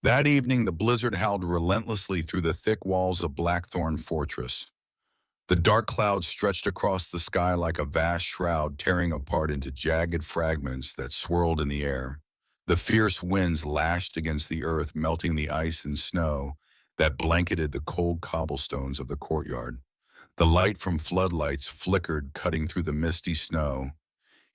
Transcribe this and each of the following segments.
That evening, the blizzard howled relentlessly through the thick walls of Blackthorn Fortress. The dark clouds stretched across the sky like a vast shroud, tearing apart into jagged fragments that swirled in the air. The fierce winds lashed against the earth, melting the ice and snow that blanketed the cold cobblestones of the courtyard. The light from floodlights flickered, cutting through the misty snow,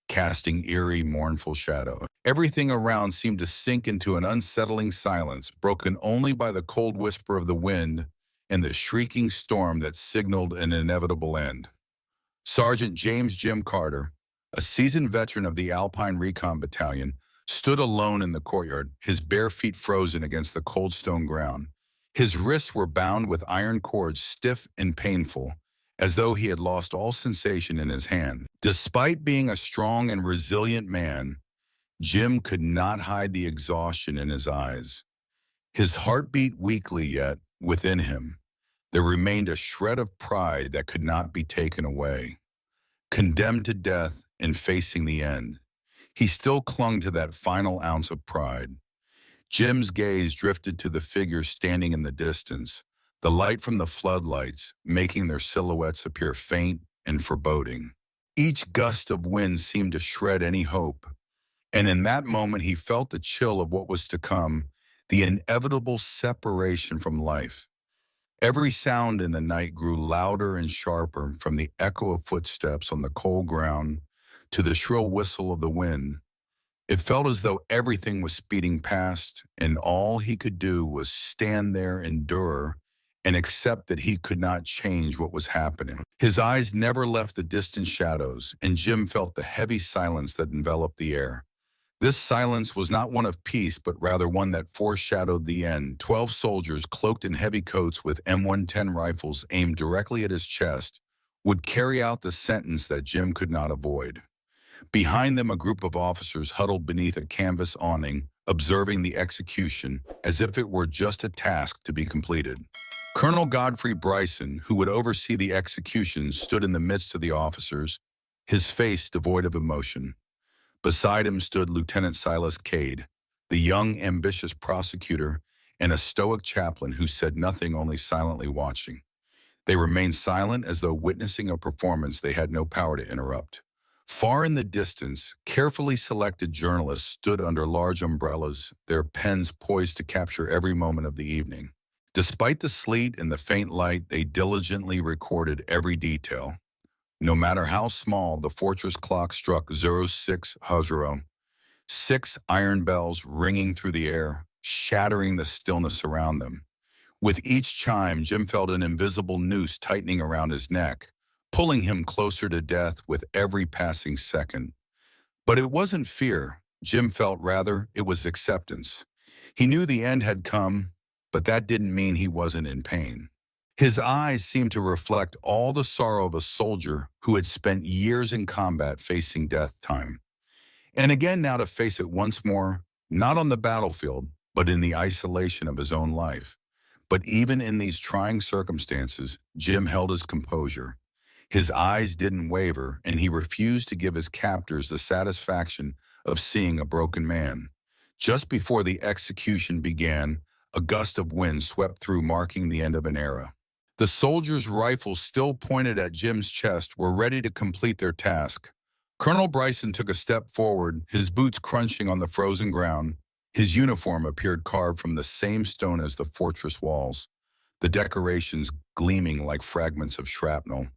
casting eerie, mournful shadow. Everything around seemed to sink into an unsettling silence, broken only by the cold whisper of the wind and the shrieking storm that signaled an inevitable end. Sergeant James Jim Carter, a seasoned veteran of the Alpine Recon Battalion, stood alone in the courtyard, his bare feet frozen against the cold stone ground. His wrists were bound with iron cords, stiff and painful, as though he had lost all sensation in his hand. Despite being a strong and resilient man, Jim could not hide the exhaustion in his eyes. His heart beat weakly, yet within him there remained a shred of pride that could not be taken away. Condemned to death and facing the end, he still clung to that final ounce of pride. Jim's gaze drifted to the figure standing in the distance, the light from the floodlights making their silhouettes appear faint and foreboding. Each gust of wind seemed to shred any hope, and in that moment he felt the chill of what was to come, the inevitable separation from life. Every sound in the night grew louder and sharper, from the echo of footsteps on the cold ground to the shrill whistle of the wind. It felt as though everything was speeding past, and all he could do was stand there, endure, and accept that he could not change what was happening. His eyes never left the distant shadows, and Jim felt the heavy silence that enveloped the air. This silence was not one of peace, but rather one that foreshadowed the end. 12 soldiers, cloaked in heavy coats with M110 rifles aimed directly at his chest, would carry out the sentence that Jim could not avoid. Behind them, a group of officers huddled beneath a canvas awning, observing the execution as if it were just a task to be completed. Colonel Godfrey Bryson, who would oversee the execution, stood in the midst of the officers, his face devoid of emotion. Beside him stood Lieutenant Silas Cade, the young, ambitious prosecutor, and a stoic chaplain who said nothing, only silently watching. They remained silent, as though witnessing a performance they had no power to interrupt. Far in the distance, carefully selected journalists stood under large umbrellas, their pens poised to capture every moment of the evening. Despite the sleet and the faint light, they diligently recorded every detail. No matter how small, the fortress clock struck 0600, 6 iron bells ringing through the air, shattering the stillness around them. With each chime, Jim felt an invisible noose tightening around his neck, pulling him closer to death with every passing second. But it wasn't fear. Jim felt, rather, it was acceptance. He knew the end had come, but that didn't mean he wasn't in pain. His eyes seemed to reflect all the sorrow of a soldier who had spent years in combat facing death time. And again now to face it once more, not on the battlefield, but in the isolation of his own life. But even in these trying circumstances, Jim held his composure. His eyes didn't waver, and he refused to give his captors the satisfaction of seeing a broken man. Just before the execution began, a gust of wind swept through, marking the end of an era. The soldiers' rifles, still pointed at Jim's chest, were ready to complete their task. Colonel Bryson took a step forward, his boots crunching on the frozen ground. His uniform appeared carved from the same stone as the fortress walls, the decorations gleaming like fragments of shrapnel.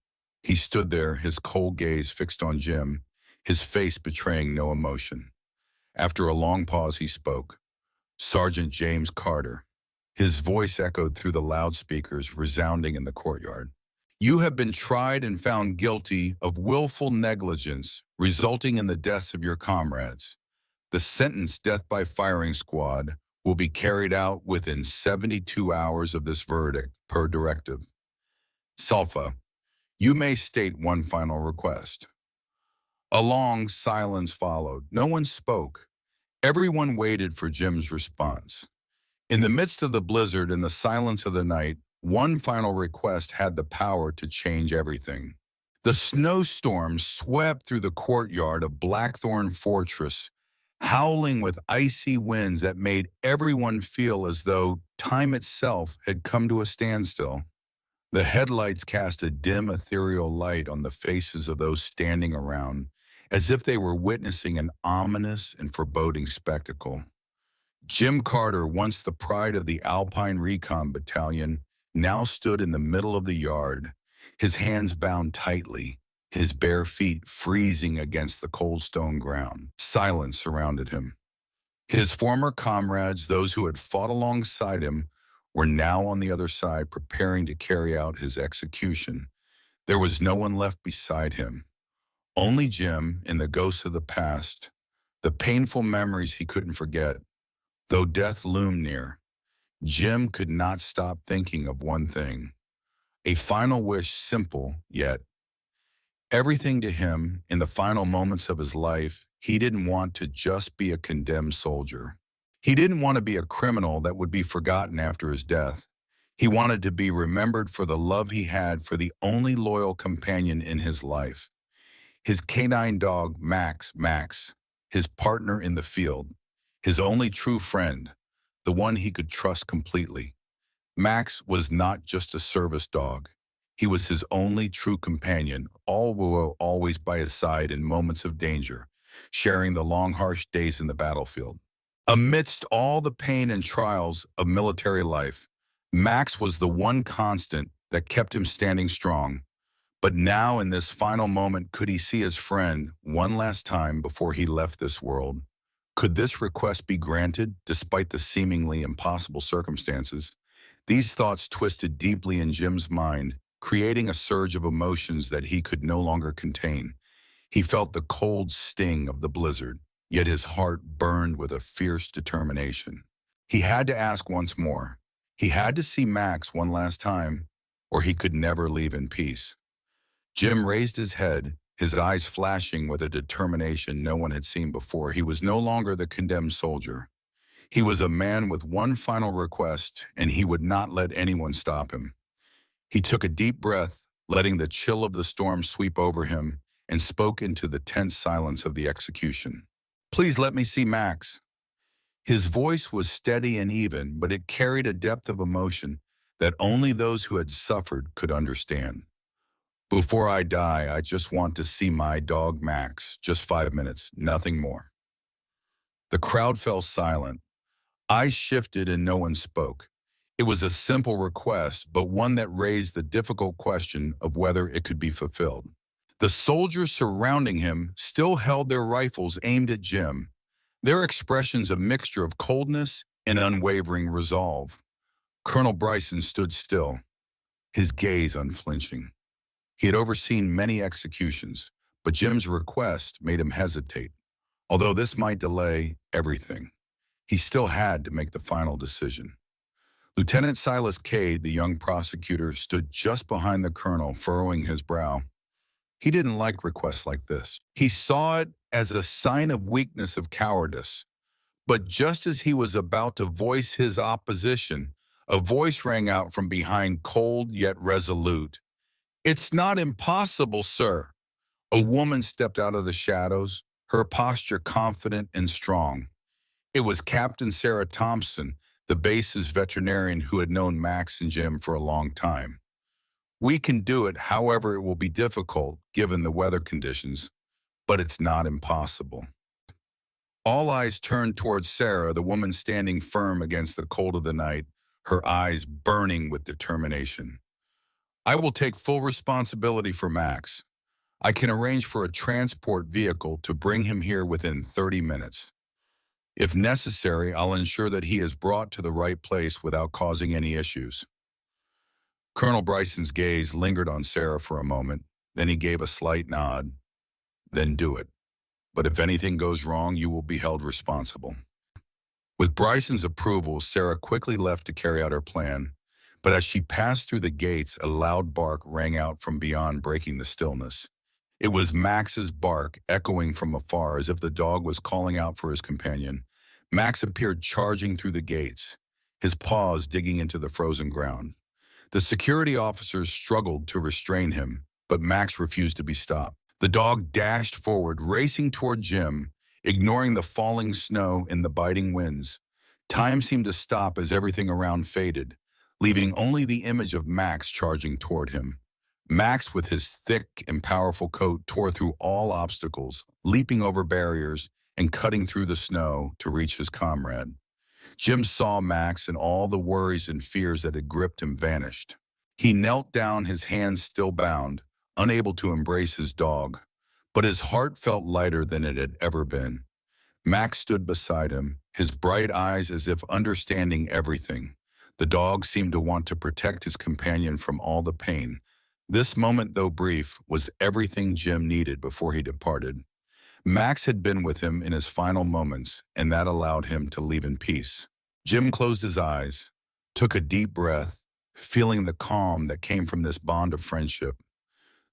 He stood there, his cold gaze fixed on Jim, his face betraying no emotion. After a long pause, he spoke. "Sergeant James Carter." His voice echoed through the loudspeakers, resounding in the courtyard. "You have been tried and found guilty of willful negligence, resulting in the deaths of your comrades. The sentence, death by firing squad, will be carried out within 72 hours of this verdict, per directive. Sulfa, you may state one final request." A long silence followed. No one spoke. Everyone waited for Jim's response. In the midst of the blizzard and the silence of the night, one final request had the power to change everything. The snowstorm swept through the courtyard of Blackthorn Fortress, howling with icy winds that made everyone feel as though time itself had come to a standstill. The headlights cast a dim, ethereal light on the faces of those standing around, as if they were witnessing an ominous and foreboding spectacle. Jim Carter, once the pride of the Alpine Recon Battalion, now stood in the middle of the yard, his hands bound tightly, his bare feet freezing against the cold stone ground. Silence surrounded him. His former comrades, those who had fought alongside him, were now on the other side preparing to carry out his execution. There was no one left beside him. Only Jim and the ghosts of the past, the painful memories he couldn't forget. Though death loomed near, Jim could not stop thinking of one thing, a final wish, simple yet everything to him. In the final moments of his life, he didn't want to just be a condemned soldier. He didn't want to be a criminal that would be forgotten after his death. He wanted to be remembered for the love he had for the only loyal companion in his life. His canine dog, Max, his partner in the field, his only true friend, the one he could trust completely. Max was not just a service dog. He was his only true companion, always by his side in moments of danger, sharing the long, harsh days in the battlefield. Amidst all the pain and trials of military life, Max was the one constant that kept him standing strong. But now, in this final moment, could he see his friend one last time before he left this world? Could this request be granted, despite the seemingly impossible circumstances? These thoughts twisted deeply in Jim's mind, creating a surge of emotions that he could no longer contain. He felt the cold sting of the blizzard, yet his heart burned with a fierce determination. He had to ask once more. He had to see Max one last time, or he could never leave in peace. Jim raised his head, his eyes flashing with a determination no one had seen before. He was no longer the condemned soldier. He was a man with one final request, and he would not let anyone stop him. He took a deep breath, letting the chill of the storm sweep over him, and spoke into the tense silence of the execution. "Please let me see Max." His voice was steady and even, but it carried a depth of emotion that only those who had suffered could understand. "Before I die, I just want to see my dog Max, just 5 minutes, nothing more." The crowd fell silent. Eyes shifted and no one spoke. It was a simple request, but one that raised the difficult question of whether it could be fulfilled. The soldiers surrounding him still held their rifles aimed at Jim, their expressions a mixture of coldness and unwavering resolve. Colonel Bryson stood still, his gaze unflinching. He had overseen many executions, but Jim's request made him hesitate. Although this might delay everything, he still had to make the final decision. Lieutenant Silas Cade, the young prosecutor, stood just behind the colonel, furrowing his brow. He didn't like requests like this. He saw it as a sign of weakness, of cowardice. But just as he was about to voice his opposition, a voice rang out from behind, cold yet resolute. "It's not impossible, sir." A woman stepped out of the shadows, her posture confident and strong. It was Captain Sarah Thompson, the base's veterinarian who had known Max and Jim for a long time. "We can do it, however it will be difficult given the weather conditions, but it's not impossible." All eyes turned towards Sarah, the woman standing firm against the cold of the night, her eyes burning with determination. "I will take full responsibility for Max. I can arrange for a transport vehicle to bring him here within 30 minutes. If necessary, I'll ensure that he is brought to the right place without causing any issues." Colonel Bryson's gaze lingered on Sarah for a moment, then he gave a slight nod. "Then do it. But if anything goes wrong, you will be held responsible." With Bryson's approval, Sarah quickly left to carry out her plan, but as she passed through the gates, a loud bark rang out from beyond, breaking the stillness. It was Max's bark, echoing from afar as if the dog was calling out for his companion. Max appeared charging through the gates, his paws digging into the frozen ground. The security officers struggled to restrain him, but Max refused to be stopped. The dog dashed forward, racing toward Jim, ignoring the falling snow and the biting winds. Time seemed to stop as everything around faded, leaving only the image of Max charging toward him. Max, with his thick and powerful coat, tore through all obstacles, leaping over barriers and cutting through the snow to reach his comrade. Jim saw Max, and all the worries and fears that had gripped him vanished. He knelt down, his hands still bound, unable to embrace his dog, but his heart felt lighter than it had ever been. Max stood beside him, his bright eyes as if understanding everything. The dog seemed to want to protect his companion from all the pain. This moment, though brief, was everything Jim needed before he departed. Max had been with him in his final moments, and that allowed him to leave in peace. Jim closed his eyes, took a deep breath, feeling the calm that came from this bond of friendship.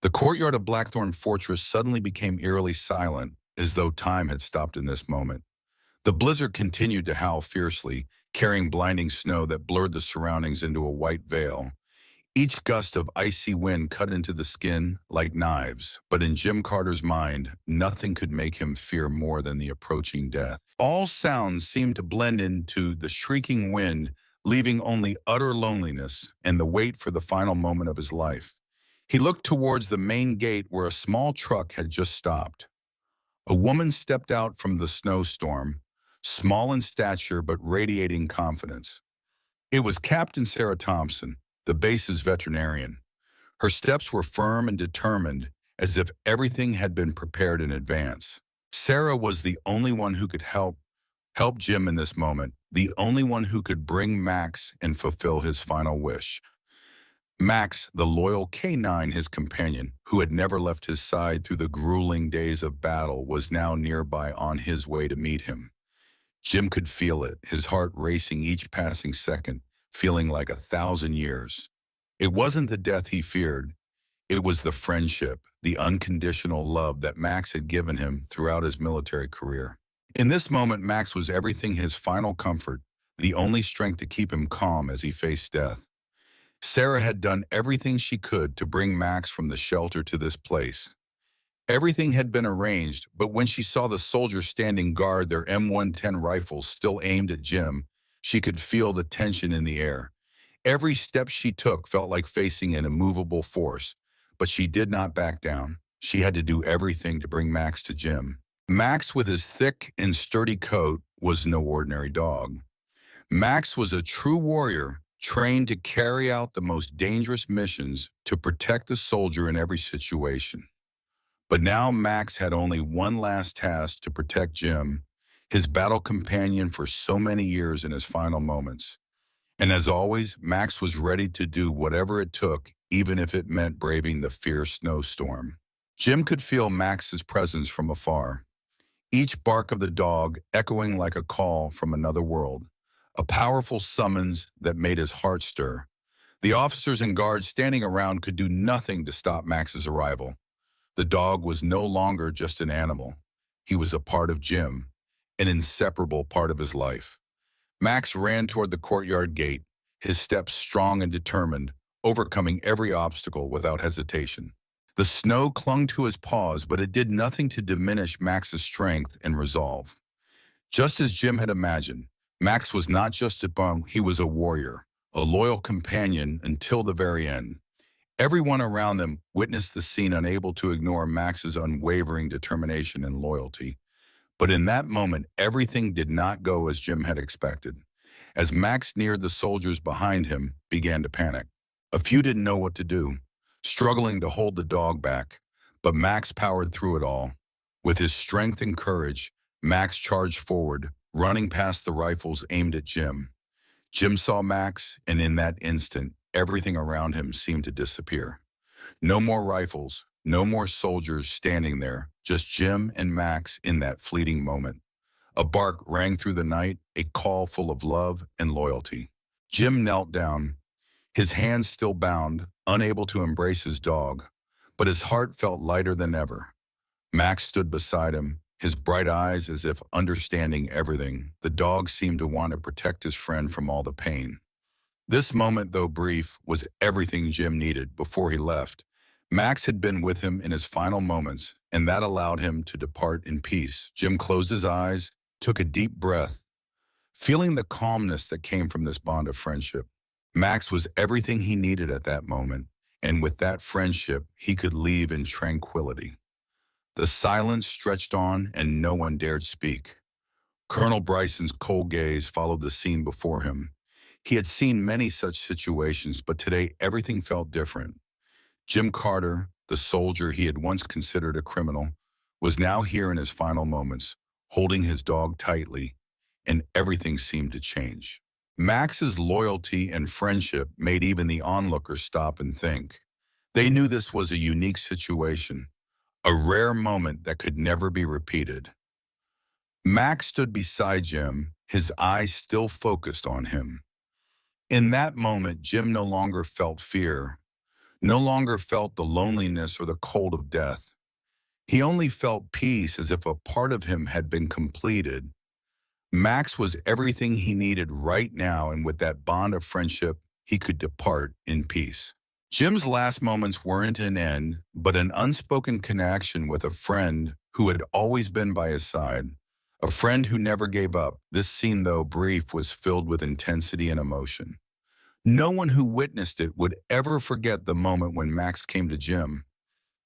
The courtyard of Blackthorn Fortress suddenly became eerily silent, as though time had stopped in this moment. The blizzard continued to howl fiercely, carrying blinding snow that blurred the surroundings into a white veil. Each gust of icy wind cut into the skin like knives, but in Jim Carter's mind, nothing could make him fear more than the approaching death. All sounds seemed to blend into the shrieking wind, leaving only utter loneliness and the wait for the final moment of his life. He looked towards the main gate where a small truck had just stopped. A woman stepped out from the snowstorm, small in stature but radiating confidence. It was Captain Sarah Thompson, the base's veterinarian. Her steps were firm and determined, as if everything had been prepared in advance. Sarah was the only one who could help Jim in this moment, the only one who could bring Max and fulfill his final wish. Max, the loyal K9, his companion, who had never left his side through the grueling days of battle, was now nearby on his way to meet him. Jim could feel it, his heart racing each passing second, feeling like 1,000 years. It wasn't the death he feared. It was the friendship, the unconditional love that Max had given him throughout his military career. In this moment, Max was everything, his final comfort, the only strength to keep him calm as he faced death. Sarah had done everything she could to bring Max from the shelter to this place. Everything had been arranged, but when she saw the soldiers standing guard, their M110 rifles still aimed at Jim, she could feel the tension in the air. Every step she took felt like facing an immovable force, but she did not back down. She had to do everything to bring Max to Jim. Max, with his thick and sturdy coat, was no ordinary dog. Max was a true warrior, trained to carry out the most dangerous missions to protect the soldier in every situation. But now Max had only one last task: to protect Jim, his battle companion for so many years, in his final moments. And as always, Max was ready to do whatever it took, even if it meant braving the fierce snowstorm. Jim could feel Max's presence from afar, each bark of the dog echoing like a call from another world, a powerful summons that made his heart stir. The officers and guards standing around could do nothing to stop Max's arrival. The dog was no longer just an animal. He was a part of Jim, an inseparable part of his life. Max ran toward the courtyard gate, his steps strong and determined, overcoming every obstacle without hesitation. The snow clung to his paws, but it did nothing to diminish Max's strength and resolve. Just as Jim had imagined, Max was not just a bum, he was a warrior, a loyal companion until the very end. Everyone around them witnessed the scene, unable to ignore Max's unwavering determination and loyalty. But in that moment, everything did not go as Jim had expected. As Max neared, the soldiers behind him began to panic. A few didn't know what to do, struggling to hold the dog back. But Max powered through it all. With his strength and courage, Max charged forward, running past the rifles aimed at Jim. Jim saw Max, and in that instant, everything around him seemed to disappear. No more rifles, no more soldiers standing there, just Jim and Max in that fleeting moment. A bark rang through the night, a call full of love and loyalty. Jim knelt down, his hands still bound, unable to embrace his dog, but his heart felt lighter than ever. Max stood beside him, his bright eyes as if understanding everything. The dog seemed to want to protect his friend from all the pain. This moment, though brief, was everything Jim needed before he left. Max had been with him in his final moments, and that allowed him to depart in peace. Jim closed his eyes, took a deep breath, feeling the calmness that came from this bond of friendship. Max was everything he needed at that moment, and with that friendship, he could leave in tranquility. The silence stretched on, and no one dared speak. Colonel Bryson's cold gaze followed the scene before him. He had seen many such situations, but today everything felt different. Jim Carter, the soldier he had once considered a criminal, was now here in his final moments, holding his dog tightly, and everything seemed to change. Max's loyalty and friendship made even the onlookers stop and think. They knew this was a unique situation, a rare moment that could never be repeated. Max stood beside Jim, his eyes still focused on him. In that moment, Jim no longer felt fear, no longer felt the loneliness or the cold of death. He only felt peace, as if a part of him had been completed. Max was everything he needed right now, and with that bond of friendship, he could depart in peace. Jim's last moments weren't an end, but an unspoken connection with a friend who had always been by his side, a friend who never gave up. This scene, though brief, was filled with intensity and emotion. No one who witnessed it would ever forget the moment when Max came to Jim.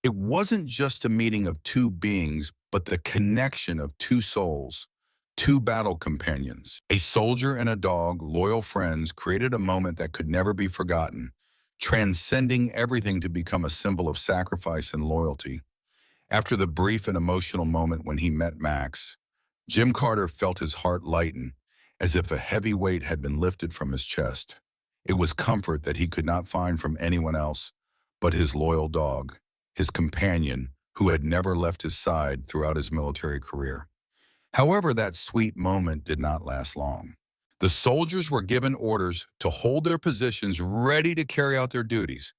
It wasn't just a meeting of two beings, but the connection of two souls, two battle companions. A soldier and a dog, loyal friends, created a moment that could never be forgotten, transcending everything to become a symbol of sacrifice and loyalty. After the brief and emotional moment when he met Max, Jim Carter felt his heart lighten, as if a heavy weight had been lifted from his chest. It was comfort that he could not find from anyone else but his loyal dog, his companion, who had never left his side throughout his military career. However, that sweet moment did not last long. The soldiers were given orders to hold their positions, ready to carry out their duties.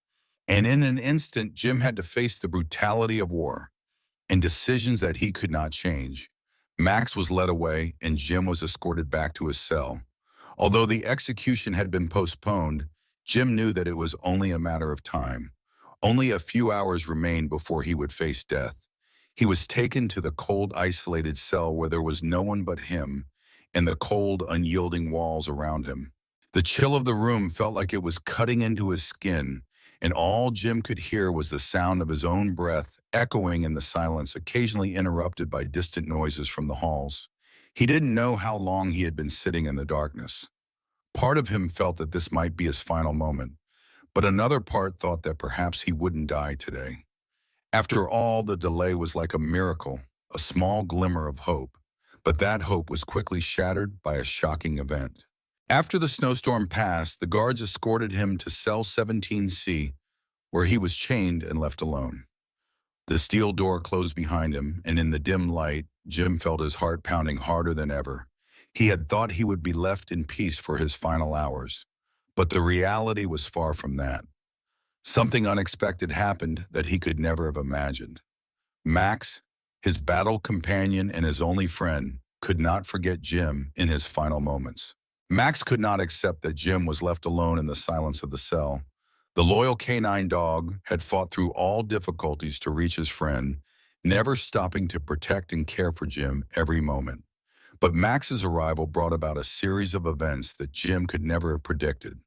And in an instant, Jim had to face the brutality of war and decisions that he could not change. Max was led away, and Jim was escorted back to his cell. Although the execution had been postponed, Jim knew that it was only a matter of time. Only a few hours remained before he would face death. He was taken to the cold, isolated cell where there was no one but him and the cold, unyielding walls around him. The chill of the room felt like it was cutting into his skin, and all Jim could hear was the sound of his own breath echoing in the silence, occasionally interrupted by distant noises from the halls. He didn't know how long he had been sitting in the darkness. Part of him felt that this might be his final moment, but another part thought that perhaps he wouldn't die today. After all, the delay was like a miracle, a small glimmer of hope, but that hope was quickly shattered by a shocking event. After the snowstorm passed, the guards escorted him to cell 17C, where he was chained and left alone. The steel door closed behind him, and in the dim light, Jim felt his heart pounding harder than ever. He had thought he would be left in peace for his final hours, but the reality was far from that. Something unexpected happened that he could never have imagined. Max, his battle companion and his only friend, could not forget Jim in his final moments. Max could not accept that Jim was left alone in the silence of the cell. The loyal canine dog had fought through all difficulties to reach his friend, never stopping to protect and care for Jim every moment. But Max's arrival brought about a series of events that Jim could never have predicted.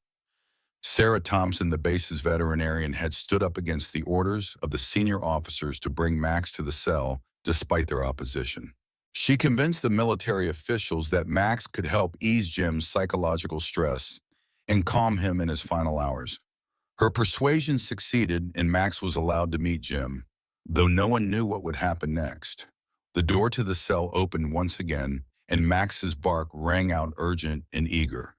Sarah Thompson, the base's veterinarian, had stood up against the orders of the senior officers to bring Max to the cell despite their opposition. She convinced the military officials that Max could help ease Jim's psychological stress and calm him in his final hours. Her persuasion succeeded, and Max was allowed to meet Jim, though no one knew what would happen next. The door to the cell opened once again, and Max's bark rang out urgent and eager.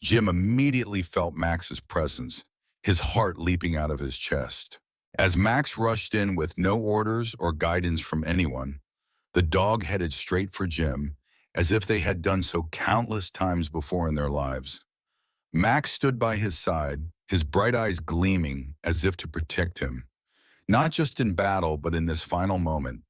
Jim immediately felt Max's presence, his heart leaping out of his chest. As Max rushed in with no orders or guidance from anyone, the dog headed straight for Jim, as if they had done so countless times before in their lives. Max stood by his side, his bright eyes gleaming as if to protect him, not just in battle but in this final moment.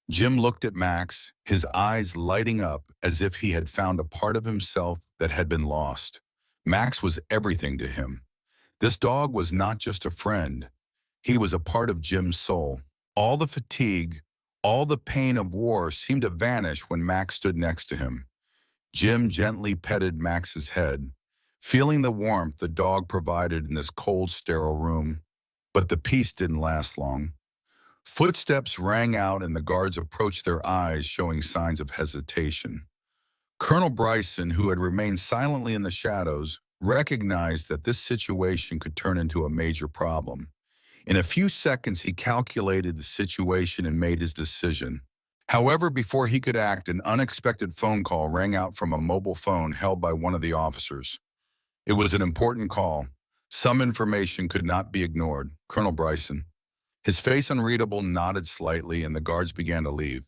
Jim looked at Max, his eyes lighting up as if he had found a part of himself that had been lost. Max was everything to him. This dog was not just a friend. He was a part of Jim's soul. All the fatigue, all the pain of war seemed to vanish when Max stood next to him. Jim gently petted Max's head, feeling the warmth the dog provided in this cold, sterile room. But the peace didn't last long. Footsteps rang out and the guards approached, their eyes showing signs of hesitation. Colonel Bryson, who had remained silently in the shadows, recognized that this situation could turn into a major problem. In a few seconds, he calculated the situation and made his decision. However, before he could act, an unexpected phone call rang out from a mobile phone held by one of the officers. It was an important call. Some information could not be ignored. Colonel Bryson, his face unreadable, nodded slightly, and the guards began to leave.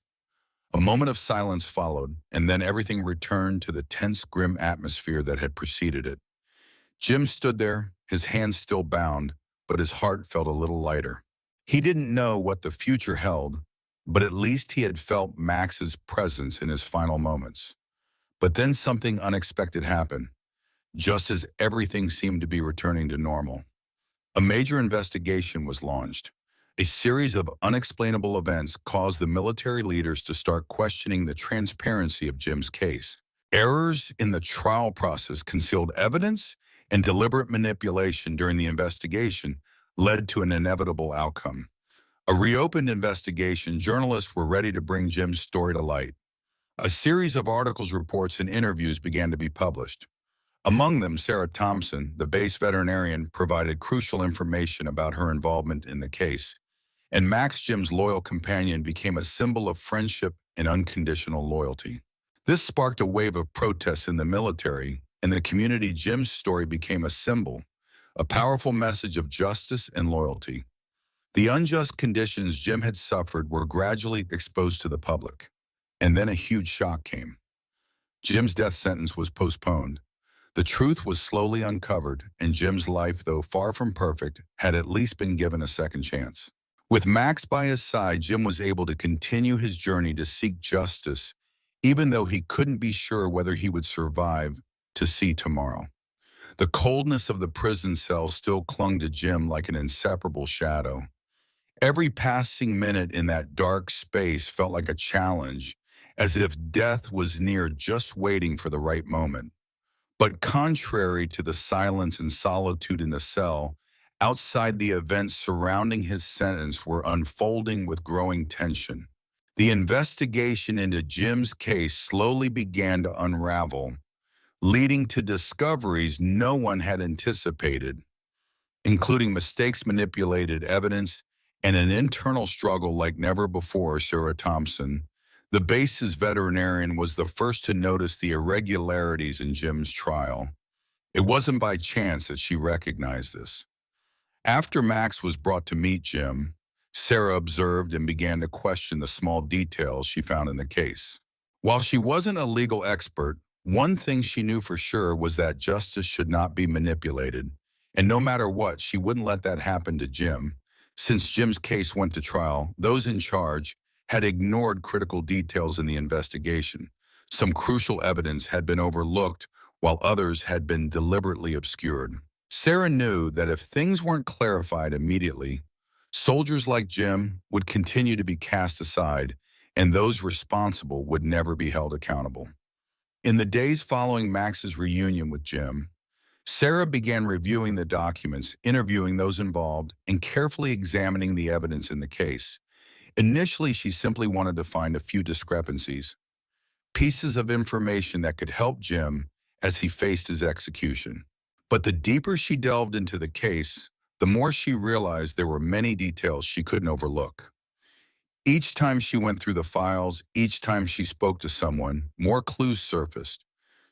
A moment of silence followed, and then everything returned to the tense, grim atmosphere that had preceded it. Jim stood there, his hands still bound, but his heart felt a little lighter. He didn't know what the future held, but at least he had felt Max's presence in his final moments. But then something unexpected happened, just as everything seemed to be returning to normal. A major investigation was launched. A series of unexplainable events caused the military leaders to start questioning the transparency of Jim's case. Errors in the trial process, concealed evidence, and deliberate manipulation during the investigation led to an inevitable outcome. A reopened investigation, journalists were ready to bring Jim's story to light. A series of articles, reports, and interviews began to be published. Among them, Sarah Thompson, the base veterinarian, provided crucial information about her involvement in the case. And Max, Jim's loyal companion, became a symbol of friendship and unconditional loyalty. This sparked a wave of protests in the military, and the community. Jim's story became a symbol, a powerful message of justice and loyalty. The unjust conditions Jim had suffered were gradually exposed to the public. And then a huge shock came. Jim's death sentence was postponed. The truth was slowly uncovered, and Jim's life, though far from perfect, had at least been given a second chance. With Max by his side, Jim was able to continue his journey to seek justice, even though he couldn't be sure whether he would survive to see tomorrow. The coldness of the prison cell still clung to Jim like an inseparable shadow. Every passing minute in that dark space felt like a challenge, as if death was near, just waiting for the right moment. But contrary to the silence and solitude in the cell, outside, the events surrounding his sentence were unfolding with growing tension. The investigation into Jim's case slowly began to unravel, leading to discoveries no one had anticipated, including mistakes, manipulated evidence, and an internal struggle like never before. Sarah Thompson, the base's veterinarian, was the first to notice the irregularities in Jim's trial. It wasn't by chance that she recognized this. After Max was brought to meet Jim, Sarah observed and began to question the small details she found in the case. While she wasn't a legal expert, one thing she knew for sure was that justice should not be manipulated, and no matter what, she wouldn't let that happen to Jim. Since Jim's case went to trial, those in charge had ignored critical details in the investigation. Some crucial evidence had been overlooked, while others had been deliberately obscured. Sarah knew that if things weren't clarified immediately, soldiers like Jim would continue to be cast aside, and those responsible would never be held accountable. In the days following Max's reunion with Jim, Sarah began reviewing the documents, interviewing those involved, and carefully examining the evidence in the case. Initially, she simply wanted to find a few discrepancies, pieces of information that could help Jim as he faced his execution. But the deeper she delved into the case, the more she realized there were many details she couldn't overlook. Each time she went through the files, each time she spoke to someone, more clues surfaced,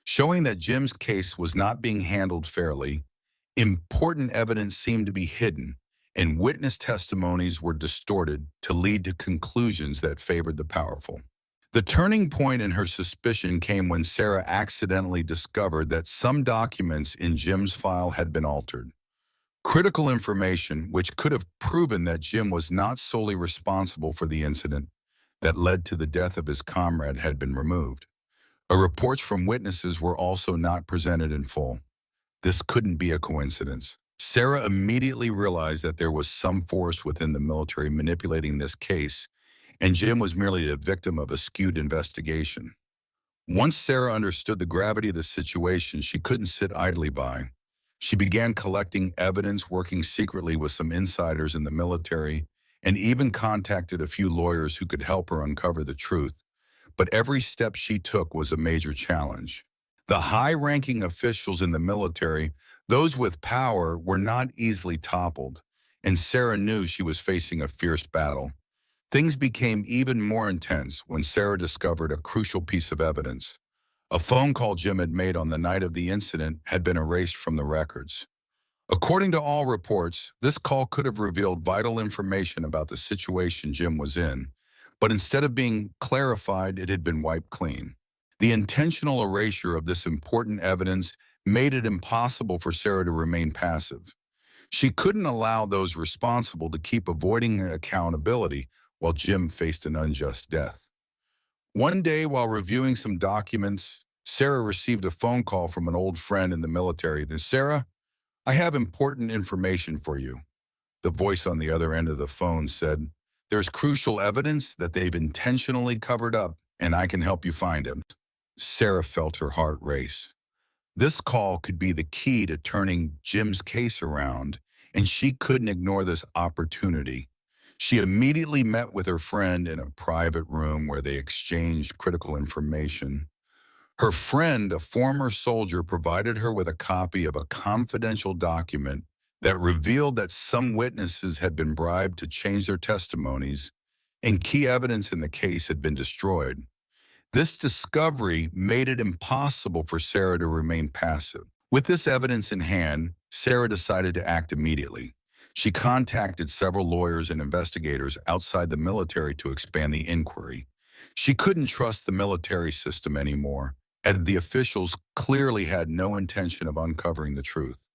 showing that Jim's case was not being handled fairly. Important evidence seemed to be hidden, and witness testimonies were distorted to lead to conclusions that favored the powerful. The turning point in her suspicion came when Sarah accidentally discovered that some documents in Jim's file had been altered. Critical information which could have proven that Jim was not solely responsible for the incident that led to the death of his comrade had been removed. Reports from witnesses were also not presented in full. This couldn't be a coincidence. Sarah immediately realized that there was some force within the military manipulating this case, and Jim was merely a victim of a skewed investigation. Once Sarah understood the gravity of the situation, she couldn't sit idly by. She began collecting evidence, working secretly with some insiders in the military, and even contacted a few lawyers who could help her uncover the truth. But every step she took was a major challenge. The high-ranking officials in the military, those with power, were not easily toppled, and Sarah knew she was facing a fierce battle. Things became even more intense when Sarah discovered a crucial piece of evidence. A phone call Jim had made on the night of the incident had been erased from the records. According to all reports, this call could have revealed vital information about the situation Jim was in, but instead of being clarified, it had been wiped clean. The intentional erasure of this important evidence made it impossible for Sarah to remain passive. She couldn't allow those responsible to keep avoiding accountability while Jim faced an unjust death. One day, while reviewing some documents, Sarah received a phone call from an old friend in the military. Sarah, I have important information for you. The voice on the other end of the phone said, there's crucial evidence that they've intentionally covered up, and I can help you find it. Sarah felt her heart race. This call could be the key to turning Jim's case around, and she couldn't ignore this opportunity. She immediately met with her friend in a private room where they exchanged critical information. Her friend, a former soldier, provided her with a copy of a confidential document that revealed that some witnesses had been bribed to change their testimonies, and key evidence in the case had been destroyed. This discovery made it impossible for Sarah to remain passive. With this evidence in hand, Sarah decided to act immediately. She contacted several lawyers and investigators outside the military to expand the inquiry. She couldn't trust the military system anymore, and the officials clearly had no intention of uncovering the truth.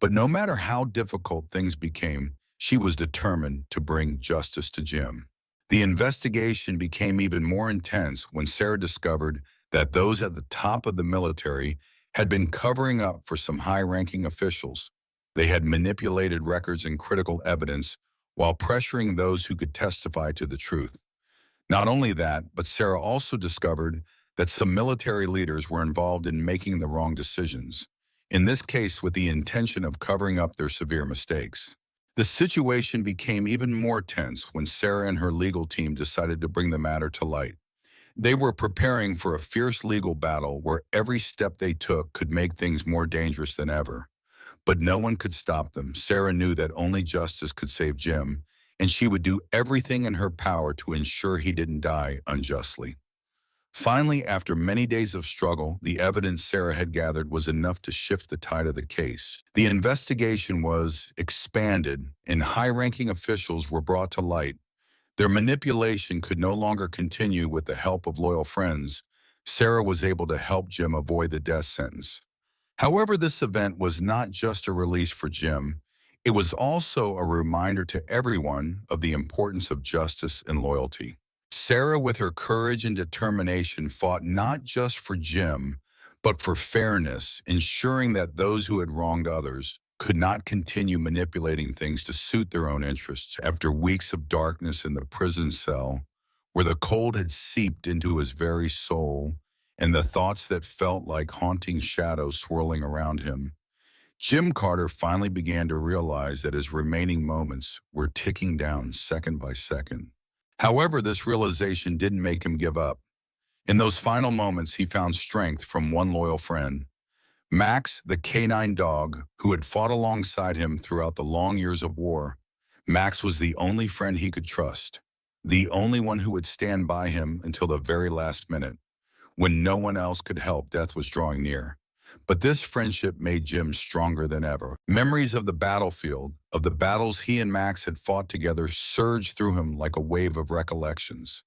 But no matter how difficult things became, she was determined to bring justice to Jim. The investigation became even more intense when Sarah discovered that those at the top of the military had been covering up for some high-ranking officials. They had manipulated records and critical evidence while pressuring those who could testify to the truth. Not only that, but Sarah also discovered that some military leaders were involved in making the wrong decisions, in this case with the intention of covering up their severe mistakes. The situation became even more tense when Sarah and her legal team decided to bring the matter to light. They were preparing for a fierce legal battle where every step they took could make things more dangerous than ever. But no one could stop them. Sarah knew that only justice could save Jim, and she would do everything in her power to ensure he didn't die unjustly. Finally, after many days of struggle, the evidence Sarah had gathered was enough to shift the tide of the case. The investigation was expanded, and high-ranking officials were brought to light. Their manipulation could no longer continue with the help of loyal friends. Sarah was able to help Jim avoid the death sentence. However, this event was not just a release for Jim. It was also a reminder to everyone of the importance of justice and loyalty. Sarah, with her courage and determination, fought not just for Jim, but for fairness, ensuring that those who had wronged others could not continue manipulating things to suit their own interests. After weeks of darkness in the prison cell, where the cold had seeped into his very soul, and the thoughts that felt like haunting shadows swirling around him, Jim Carter finally began to realize that his remaining moments were ticking down second by second. However, this realization didn't make him give up. In those final moments, he found strength from one loyal friend, Max, the canine dog, who had fought alongside him throughout the long years of war. Max was the only friend he could trust, the only one who would stand by him until the very last minute. When no one else could help, death was drawing near. But this friendship made Jim stronger than ever. Memories of the battlefield, of the battles he and Max had fought together, surged through him like a wave of recollections.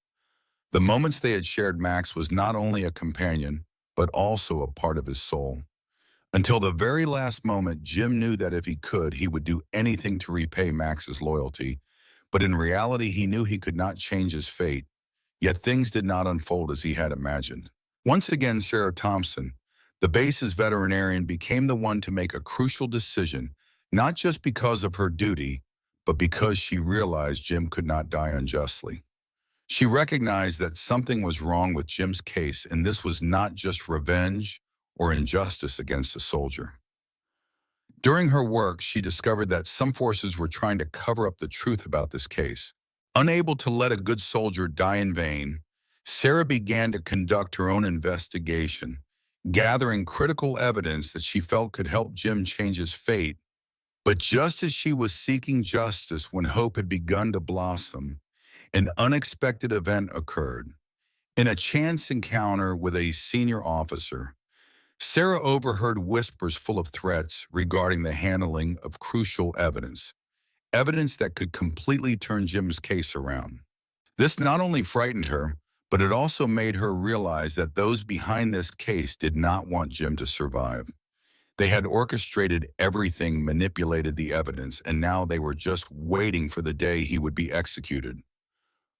The moments they had shared, Max was not only a companion, but also a part of his soul. Until the very last moment, Jim knew that if he could, he would do anything to repay Max's loyalty. But in reality, he knew he could not change his fate. Yet things did not unfold as he had imagined. Once again, Sarah Thompson, the base's veterinarian, became the one to make a crucial decision, not just because of her duty, but because she realized Jim could not die unjustly. She recognized that something was wrong with Jim's case, and this was not just revenge or injustice against a soldier. During her work, she discovered that some forces were trying to cover up the truth about this case. Unable to let a good soldier die in vain, Sarah began to conduct her own investigation, gathering critical evidence that she felt could help Jim change his fate. But just as she was seeking justice when hope had begun to blossom, an unexpected event occurred. In a chance encounter with a senior officer, Sarah overheard whispers full of threats regarding the handling of crucial evidence that could completely turn Jim's case around. This not only frightened her, but it also made her realize that those behind this case did not want Jim to survive. They had orchestrated everything, manipulated the evidence, and now they were just waiting for the day he would be executed.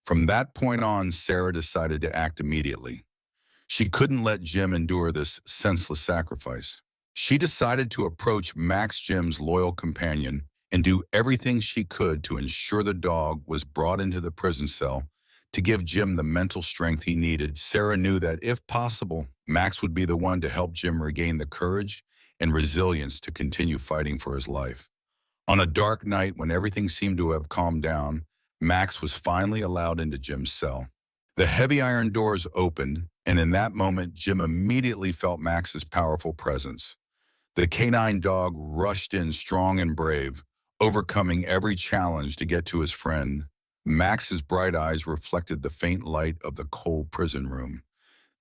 From that point on, Sarah decided to act immediately. She couldn't let Jim endure this senseless sacrifice. She decided to approach Max, Jim's loyal companion, and do everything she could to ensure the dog was brought into the prison cell to give Jim the mental strength he needed. Sarah knew that if possible, Max would be the one to help Jim regain the courage and resilience to continue fighting for his life. On a dark night when everything seemed to have calmed down, Max was finally allowed into Jim's cell. The heavy iron doors opened, and in that moment, Jim immediately felt Max's powerful presence. The canine dog rushed in strong and brave, overcoming every challenge to get to his friend. Max's bright eyes reflected the faint light of the cold prison room.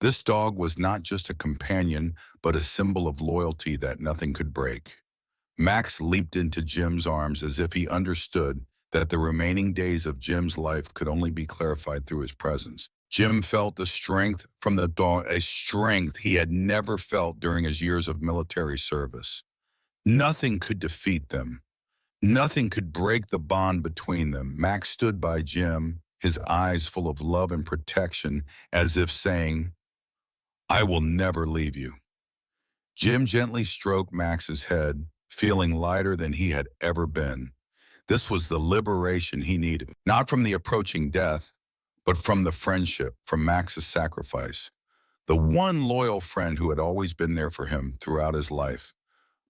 This dog was not just a companion, but a symbol of loyalty that nothing could break. Max leaped into Jim's arms as if he understood that the remaining days of Jim's life could only be clarified through his presence. Jim felt the strength from the dog, a strength he had never felt during his years of military service. Nothing could defeat them. Nothing could break the bond between them. Max stood by Jim, his eyes full of love and protection, as if saying, "I will never leave you." Jim gently stroked Max's head, feeling lighter than he had ever been. This was the liberation he needed, not from the approaching death, but from the friendship, from Max's sacrifice. The one loyal friend who had always been there for him throughout his life.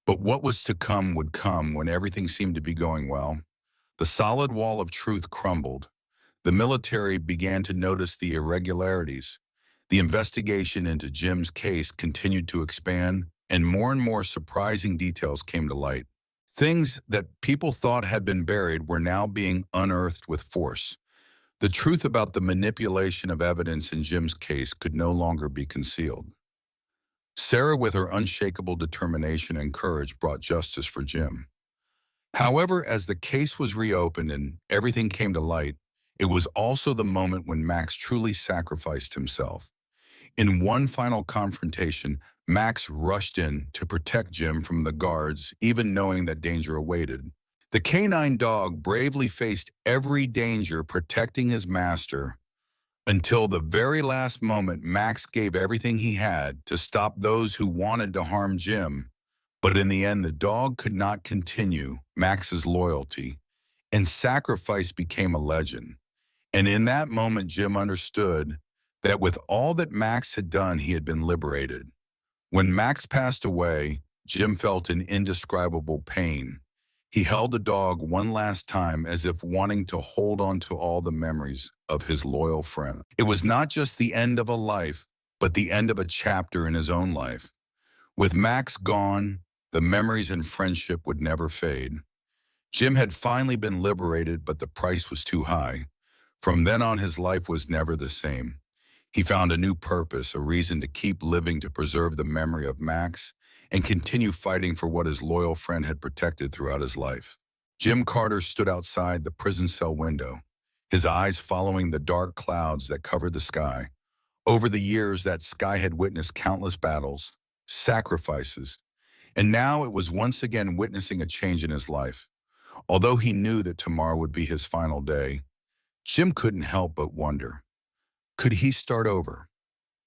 But what was to come would come when everything seemed to be going well. The solid wall of truth crumbled. The military began to notice the irregularities. The investigation into Jim's case continued to expand, and more surprising details came to light. Things that people thought had been buried were now being unearthed with force. The truth about the manipulation of evidence in Jim's case could no longer be concealed. Sarah, with her unshakable determination and courage, brought justice for Jim. However, as the case was reopened and everything came to light, it was also the moment when Max truly sacrificed himself. In one final confrontation, Max rushed in to protect Jim from the guards, even knowing that danger awaited. The canine dog bravely faced every danger, protecting his master, until the very last moment. Max gave everything he had to stop those who wanted to harm Jim. But in the end, the dog could not continue Max's loyalty, and sacrifice became a legend. And in that moment, Jim understood that with all that Max had done, he had been liberated. When Max passed away, Jim felt an indescribable pain. He held the dog one last time, as if wanting to hold on to all the memories of his loyal friend. It was not just the end of a life, but the end of a chapter in his own life. With Max gone, the memories and friendship would never fade. Jim had finally been liberated, but the price was too high. From then on, his life was never the same. He found a new purpose, a reason to keep living, to preserve the memory of Max and continue fighting for what his loyal friend had protected throughout his life. Jim Carter stood outside the prison cell window, his eyes following the dark clouds that covered the sky. Over the years, that sky had witnessed countless battles, sacrifices, and now it was once again witnessing a change in his life. Although he knew that tomorrow would be his final day, Jim couldn't help but wonder, could he start over?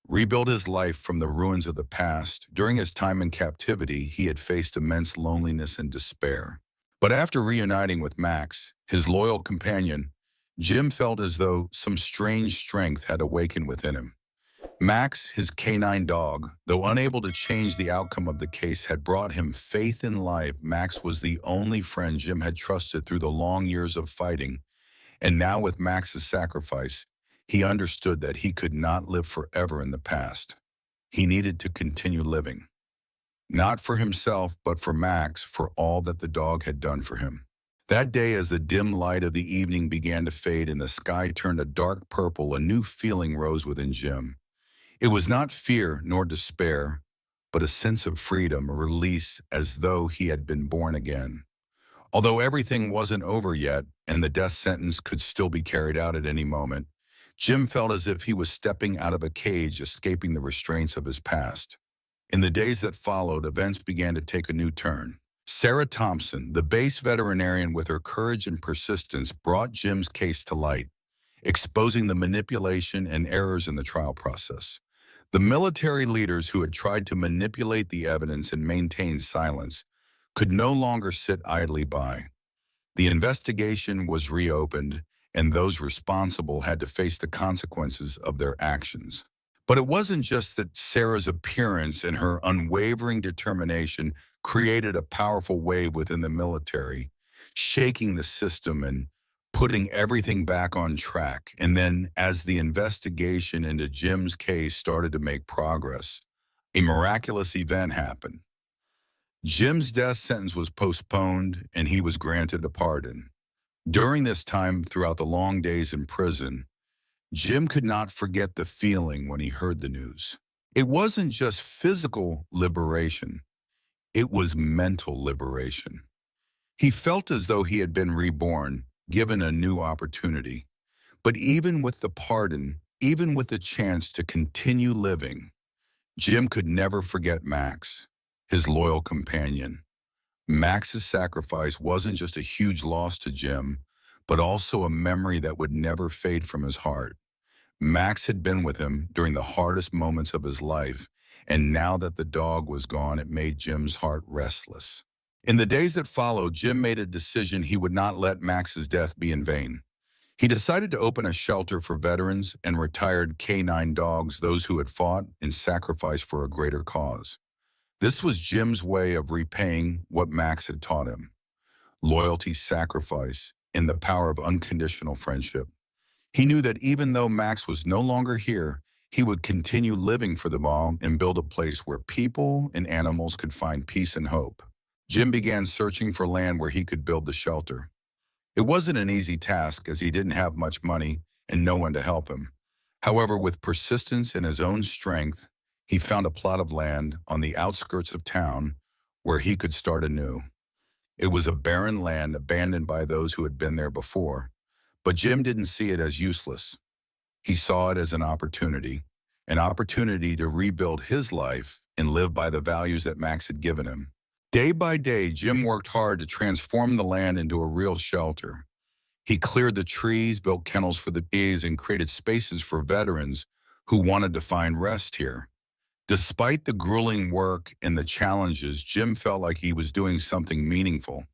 Rebuild his life from the ruins of the past? During his time in captivity, he had faced immense loneliness and despair. But after reuniting with Max, his loyal companion, Jim felt as though some strange strength had awakened within him. Max, his canine dog, though unable to change the outcome of the case, had brought him faith in life. Max was the only friend Jim had trusted through the long years of fighting, and now with Max's sacrifice, he understood that he could not live forever in the past. He needed to continue living. Not for himself, but for Max, for all that the dog had done for him. That day, as the dim light of the evening began to fade and the sky turned a dark purple, a new feeling rose within Jim. It was not fear nor despair, but a sense of freedom, a release as though he had been born again. Although everything wasn't over yet, and the death sentence could still be carried out at any moment, Jim felt as if he was stepping out of a cage, escaping the restraints of his past. In the days that followed, events began to take a new turn. Sarah Thompson, the base veterinarian, with her courage and persistence, brought Jim's case to light, exposing the manipulation and errors in the trial process. The military leaders who had tried to manipulate the evidence and maintain silence could no longer sit idly by. The investigation was reopened, and those responsible had to face the consequences of their actions. But it wasn't just that Sarah's appearance and her unwavering determination created a powerful wave within the military, shaking the system and putting everything back on track. And then, as the investigation into Jim's case started to make progress, a miraculous event happened. Jim's death sentence was postponed, and he was granted a pardon. During this time, throughout the long days in prison, Jim could not forget the feeling when he heard the news. It wasn't just physical liberation, it was mental liberation. He felt as though he had been reborn, given a new opportunity. But even with the pardon, even with the chance to continue living, Jim could never forget Max, his loyal companion. Max's sacrifice wasn't just a huge loss to Jim, but also a memory that would never fade from his heart. Max had been with him during the hardest moments of his life, and now that the dog was gone, it made Jim's heart restless. In the days that followed, Jim made a decision: he would not let Max's death be in vain. He decided to open a shelter for veterans and retired canine dogs, those who had fought and sacrificed for a greater cause. This was Jim's way of repaying what Max had taught him: loyalty, sacrifice, and the power of unconditional friendship. He knew that even though Max was no longer here, he would continue living for them all and build a place where people and animals could find peace and hope. Jim began searching for land where he could build the shelter. It wasn't an easy task, as he didn't have much money and no one to help him. However, with persistence and his own strength, he found a plot of land on the outskirts of town where he could start anew. It was a barren land abandoned by those who had been there before, but Jim didn't see it as useless. He saw it as an opportunity to rebuild his life and live by the values that Max had given him. Day by day, Jim worked hard to transform the land into a real shelter. He cleared the trees, built kennels for the bees, and created spaces for veterans who wanted to find rest here. Despite the grueling work and the challenges, Jim felt like he was doing something meaningful.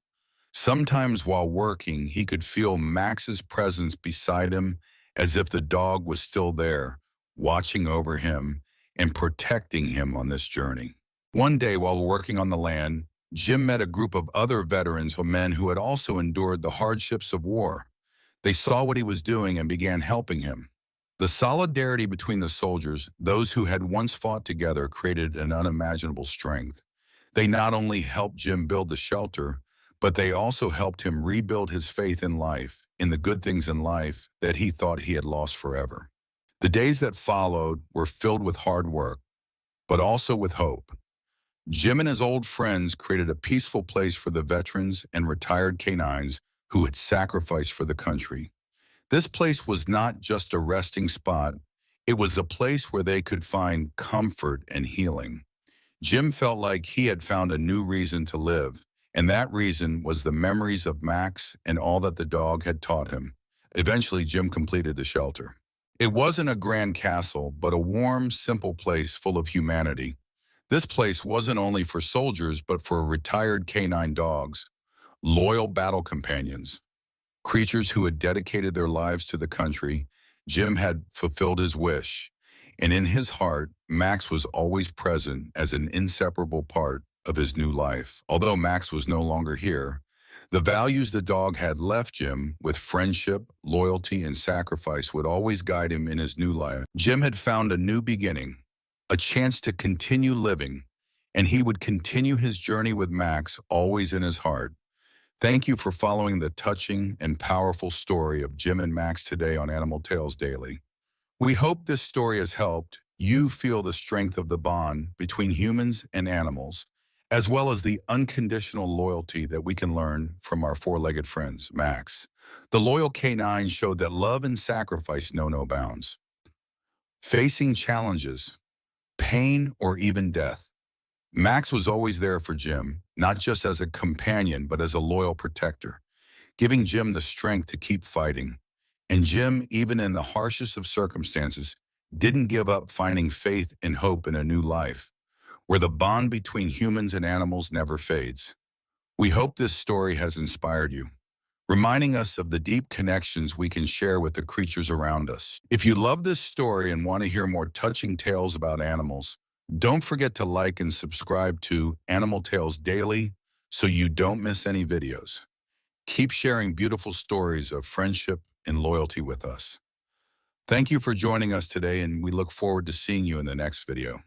Sometimes while working, he could feel Max's presence beside him, as if the dog was still there, watching over him and protecting him on this journey. One day, while working on the land, Jim met a group of other veterans, men who had also endured the hardships of war. They saw what he was doing and began helping him. The solidarity between the soldiers, those who had once fought together, created an unimaginable strength. They not only helped Jim build the shelter, but they also helped him rebuild his faith in life, in the good things in life that he thought he had lost forever. The days that followed were filled with hard work, but also with hope. Jim and his old friends created a peaceful place for the veterans and retired canines who had sacrificed for the country. This place was not just a resting spot, it was a place where they could find comfort and healing. Jim felt like he had found a new reason to live, and that reason was the memories of Max and all that the dog had taught him. Eventually, Jim completed the shelter. It wasn't a grand castle, but a warm, simple place full of humanity. This place wasn't only for soldiers, but for retired canine dogs, loyal battle companions, creatures who had dedicated their lives to the country. Jim had fulfilled his wish, and in his heart, Max was always present as an inseparable part of his new life. Although Max was no longer here, the values the dog had left Jim with friendship, loyalty, and sacrifice would always guide him in his new life. Jim had found a new beginning, a chance to continue living, and he would continue his journey with Max always in his heart. Thank you for following the touching and powerful story of Jim and Max today on Animal Tales Daily. We hope this story has helped you feel the strength of the bond between humans and animals, as well as the unconditional loyalty that we can learn from our four-legged friends, Max. The loyal canine showed that love and sacrifice know no bounds. Facing challenges, pain, or even death, Max was always there for Jim, not just as a companion, but as a loyal protector, giving Jim the strength to keep fighting. And Jim, even in the harshest of circumstances, didn't give up finding faith and hope in a new life, where the bond between humans and animals never fades. We hope this story has inspired you, reminding us of the deep connections we can share with the creatures around us. If you love this story and want to hear more touching tales about animals, don't forget to like and subscribe to Animal Tales Daily so you don't miss any videos. Keep sharing beautiful stories of friendship and loyalty with us. Thank you for joining us today, and we look forward to seeing you in the next video.